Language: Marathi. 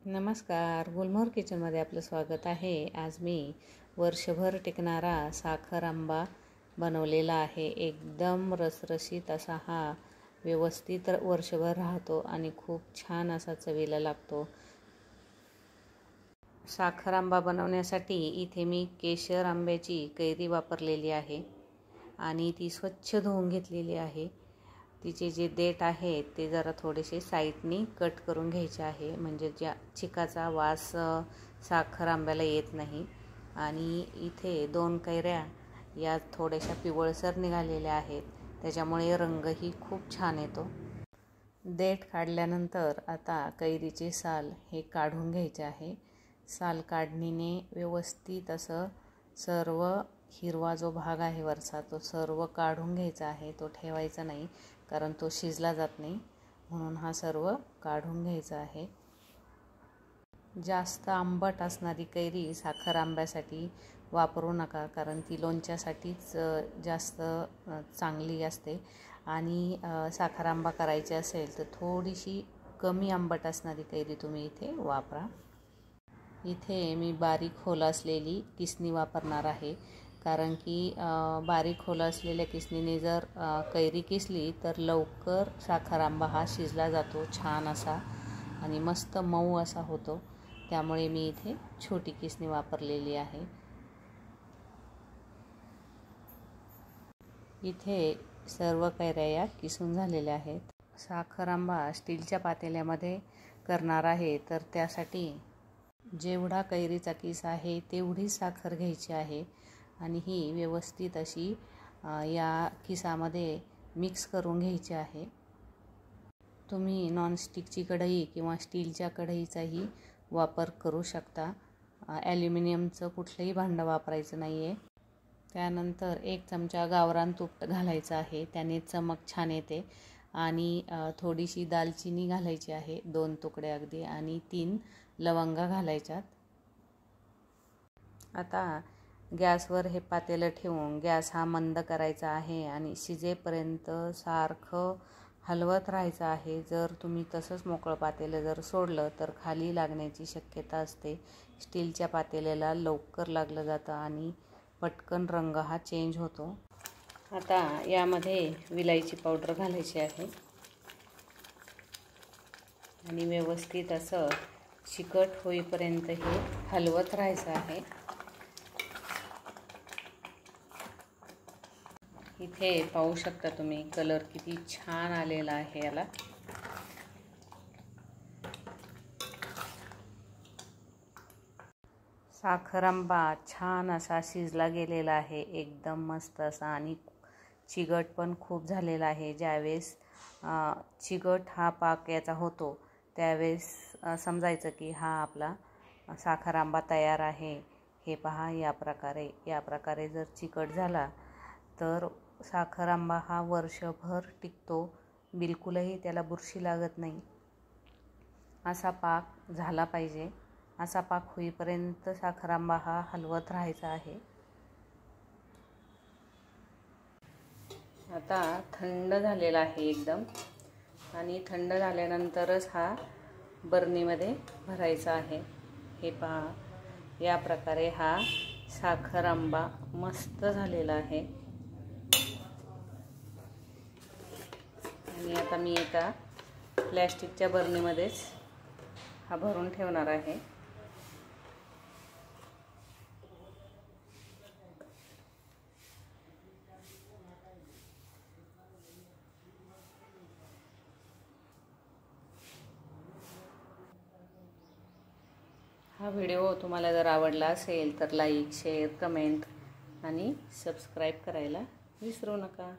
नमस्कार, गुलमोहर किचनमध्ये आपलं स्वागत आहे। आज मी वर्षभर टिकणारा साखर आंबा बनवलेला आहे। एकदम रसरशीत असा हा व्यवस्थित वर्षभर राहतो आणि खूप छान असा चवीला लागतो। साखर आंबा बनवण्यासाठी इथे मी केशर आंब्याची कैरी वापरलेली आहे आणि ती स्वच्छ धुवून घेतलेली आहे। तिचे जे देठ आहेत ते जरा थोडेसे साईडनी कट करून घ्यायचे आहे, म्हणजे ज्या चिकाचा वास साखर आंब्याला येत नाही। आणि इथे 2 कैऱ्या या थोड्याशा पिवळसर निघालेल्या आहेत, त्याच्यामुळे रंगही खूप छान येतो। देठ काढल्यानंतर आता कैरीचे साल हे काढून घ्यायचे आहे। साल काढणीने व्यवस्थित असं सर्व हिरवा जो भाग आहे वरचा तो सर्व काढून घ्यायचा आहे, तो ठेवायचा नाही, कारण तो शिजला जात नाही, म्हणून हा सर्व काढून घ्यायचा आहे। जास्त आंबट असणारी कैरी साखर आंब्यासाठी वापरू नका, कारण ती लोणच्यासाठीच जास्त चांगली असते। आणि साखर आंबा करायची असेल तर थोडीशी कमी आंबट असणारी कैरी तुम्ही इथे वापरा। इथे मी बारीक खोल असलेली किसणी वापरणार आहे, कारण की बारीक खोल असलेल्या किसणीने जर कैरी किसली तर लवकर साखर आंबा हा शिजला जातो छान असा आणि मस्त मऊ असा होतो, त्यामुळे मी इथे छोटी किसणी वापरलेली आहे। इथे सर्व कैऱ्या या किसून झालेल्या आहेत। साखर आंबा स्टीलच्या पातेल्यामध्ये करणार आहे, तर त्यासाठी जेवढा कैरीचा किस आहे तेवढी साखर घ्यायची आहे आणि ही व्यवस्थित अशी या किसामध्ये मिक्स करून घ्यायची आहे। तुम्ही नॉनस्टिकची कढई किंवा स्टीलच्या कढईचाही वापर करू शकता। ॲल्युमिनियमचं कुठलंही भांडं वापरायचं नाही आहे। त्यानंतर 1 चमचा गावरान तूप घालायचं आहे, त्याने चमक छान येते। आणि थोडीशी दालचिनी घालायची आहे, 2 तुकडे अगदी, आणि 3 लवंगा घालायच्यात। आता गॅसवर हे पातेलं ठेवून गॅस हा मंद करायचा आहे आणि शिजेपर्यंत सारखं हलवत राहायचं आहे। जर तुम्ही तसंच मोकळं पातेलं जर सोडलं तर खाली लागण्याची शक्यता असते। स्टीलच्या पातेल्याला लवकर लागलं जातं आणि पटकन रंग हा चेंज होतो। आता यामध्ये विलायची पावडर घालायची आहे आणि व्यवस्थित असं चिकट होईपर्यंत हे हलवत राहायचं आहे। इथे पाहू शकता तुम्ही कलर किती छान आलेला आहे याला। साखर आंबा छान असा शिजला गेलेला आहे, एकदम मस्त असा, आणि चिकट पण खूप झालेला आहे। ज्यावेळेस चिकट हा पाक याचा होतो त्यावेळेस समजायचं की हा आपला साखर आंबा तयार आहे। हे पहा, या प्रकारे जर चिकट झाला तर साखर आंबा हा वर्षभर टिकतो, बिलकुलही त्याला बुरशी लागत नाही। असा पाक झाला पाहिजे। असा पाक होईपर्यंत साखर आंबा हा हलवत राहायचा आहे। आता थंड झालेला आहे एकदम, आणि थंड झाल्यानंतरच हा बरणीमध्ये भरायचा आहे। हे पहा, या प्रकारे हा साखर आंबा मस्त झालेला आहे। आणि आता मी एका प्लॅस्टिकच्या बरणीमध्येच हा भरून ठेवणार आहे। हा व्हिडिओ तुम्हाला जर आवडला असेल तर लाईक, शेअर, कमेंट आणि सबस्क्राईब करायला विसरू नका।